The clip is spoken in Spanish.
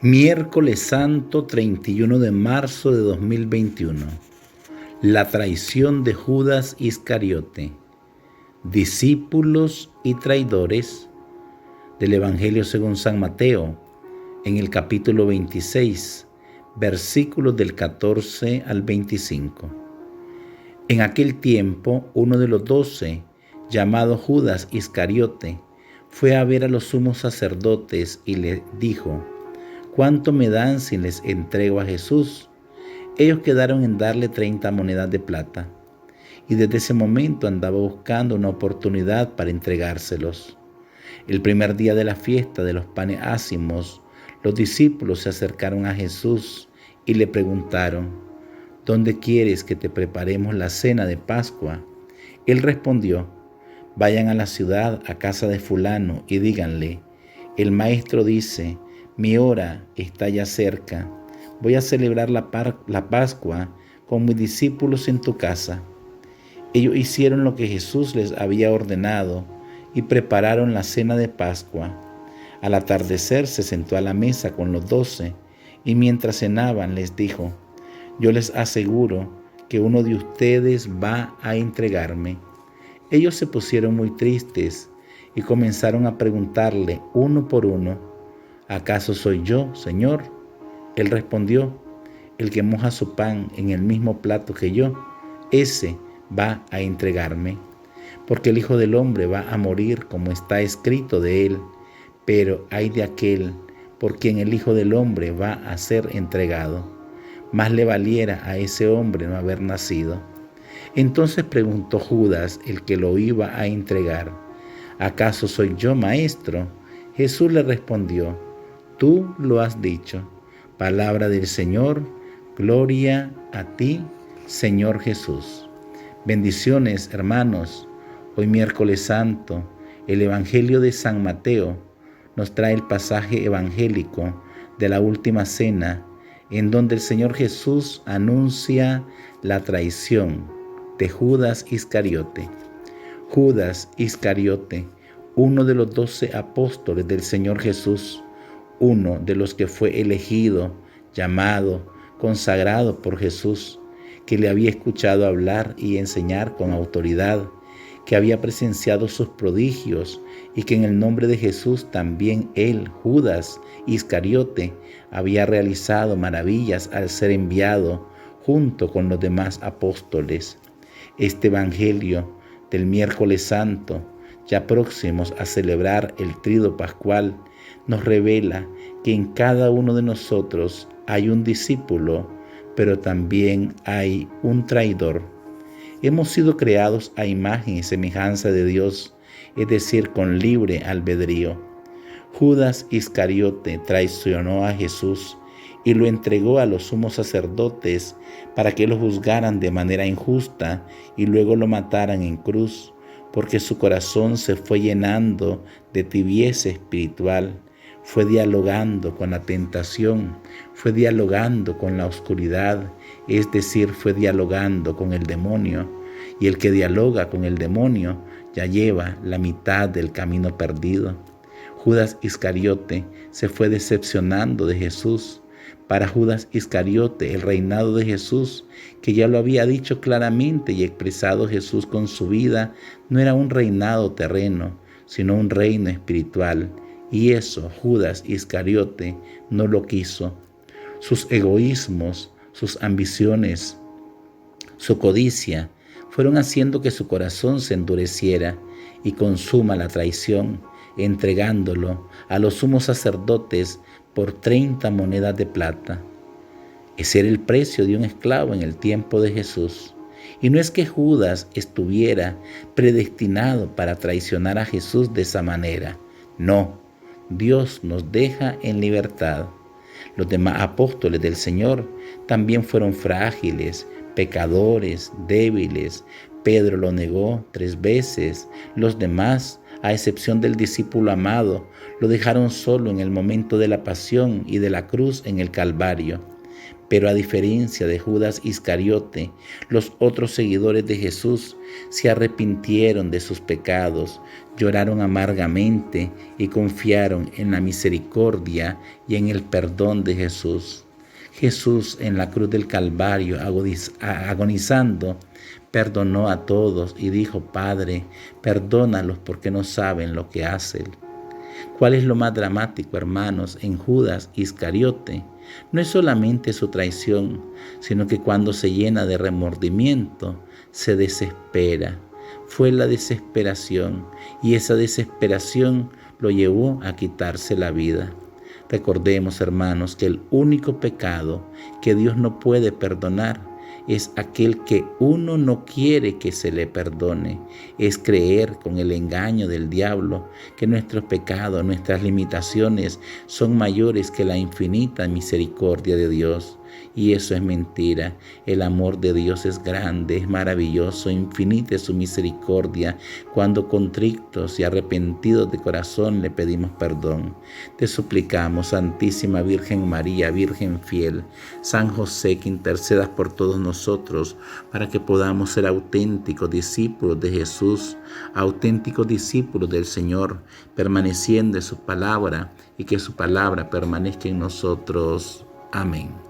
Miércoles Santo 31 de marzo de 2021. La traición de Judas Iscariote. Discípulos y traidores del Evangelio según San Mateo, en el capítulo 26, versículos del 14 al 25. En aquel tiempo, uno de los 12, llamado Judas Iscariote, fue a ver a los sumos sacerdotes y les dijo: ¿Cuánto me dan si les entrego a Jesús? Ellos quedaron en darle 30 monedas de plata, y desde ese momento andaba buscando una oportunidad para entregárselos. El primer día de la fiesta de los panes ácimos, los discípulos se acercaron a Jesús y le preguntaron: ¿Dónde quieres que te preparemos la cena de Pascua? Él respondió: Vayan a la ciudad, a casa de fulano, y díganle: el maestro dice, mi hora está ya cerca. Voy a celebrar la Pascua con mis discípulos en tu casa. Ellos hicieron lo que Jesús les había ordenado y prepararon la cena de Pascua. Al atardecer se sentó a la mesa con los 12 y mientras cenaban les dijo: yo les aseguro que uno de ustedes va a entregarme. Ellos se pusieron muy tristes y comenzaron a preguntarle uno por uno: ¿acaso soy yo, Señor? Él respondió: el que moja su pan en el mismo plato que yo, ese va a entregarme. Porque el Hijo del Hombre va a morir como está escrito de él, pero ay de aquel por quien el Hijo del Hombre va a ser entregado. Más le valiera a ese hombre no haber nacido. Entonces preguntó Judas, el que lo iba a entregar: ¿acaso soy yo, maestro? Jesús le respondió: tú lo has dicho. Palabra del Señor, gloria a ti, Señor Jesús. Bendiciones, hermanos. Hoy miércoles santo, el Evangelio de San Mateo nos trae el pasaje evangélico de la última cena, en donde el Señor Jesús anuncia la traición de Judas Iscariote. Judas Iscariote, uno de los 12 apóstoles del Señor Jesús, uno de los que fue elegido, llamado, consagrado por Jesús, que le había escuchado hablar y enseñar con autoridad, que había presenciado sus prodigios y que en el nombre de Jesús también él, Judas Iscariote, había realizado maravillas al ser enviado junto con los demás apóstoles. Este Evangelio del miércoles santo, ya próximos a celebrar el Tríodo Pascual, nos revela que en cada uno de nosotros hay un discípulo, pero también hay un traidor. Hemos sido creados a imagen y semejanza de Dios, es decir, con libre albedrío. Judas Iscariote traicionó a Jesús y lo entregó a los sumos sacerdotes para que lo juzgaran de manera injusta y luego lo mataran en cruz, porque su corazón se fue llenando de tibieza espiritual. Fue dialogando con la tentación, fue dialogando con la oscuridad, es decir, fue dialogando con el demonio. Y el que dialoga con el demonio ya lleva la mitad del camino perdido. Judas Iscariote se fue decepcionando de Jesús. Para Judas Iscariote, el reinado de Jesús, que ya lo había dicho claramente y expresado Jesús con su vida, no era un reinado terreno, sino un reino espiritual. Y eso Judas Iscariote no lo quiso. Sus egoísmos, sus ambiciones, su codicia fueron haciendo que su corazón se endureciera y consuma la traición, entregándolo a los sumos sacerdotes por 30 monedas de plata. Ese era el precio de un esclavo en el tiempo de Jesús. Y no es que Judas estuviera predestinado para traicionar a Jesús de esa manera. No, Dios nos deja en libertad. Los demás apóstoles del Señor también fueron frágiles, pecadores, débiles. Pedro lo negó 3 veces. Los demás, a excepción del discípulo amado, lo dejaron solo en el momento de la pasión y de la cruz en el Calvario. Pero a diferencia de Judas Iscariote, los otros seguidores de Jesús se arrepintieron de sus pecados, lloraron amargamente y confiaron en la misericordia y en el perdón de Jesús. Jesús en la cruz del Calvario, agonizando, perdonó a todos y dijo: Padre, perdónalos porque no saben lo que hacen. ¿Cuál es lo más dramático, hermanos, en Judas Iscariote? No es solamente su traición, sino que cuando se llena de remordimiento, se desespera. Fue la desesperación, y esa desesperación lo llevó a quitarse la vida. Recordemos, hermanos, que el único pecado que Dios no puede perdonar es aquel que uno no quiere que se le perdone. Es creer con el engaño del diablo que nuestros pecados, nuestras limitaciones son mayores que la infinita misericordia de Dios. Y eso es mentira. El amor de Dios es grande, es maravilloso, infinita es su misericordia cuando contritos y arrepentidos de corazón le pedimos perdón. Te suplicamos, Santísima Virgen María, Virgen fiel, San José, que intercedas por todos nosotros para que podamos ser auténticos discípulos de Jesús, auténticos discípulos del Señor, permaneciendo en su palabra y que su palabra permanezca en nosotros. Amén.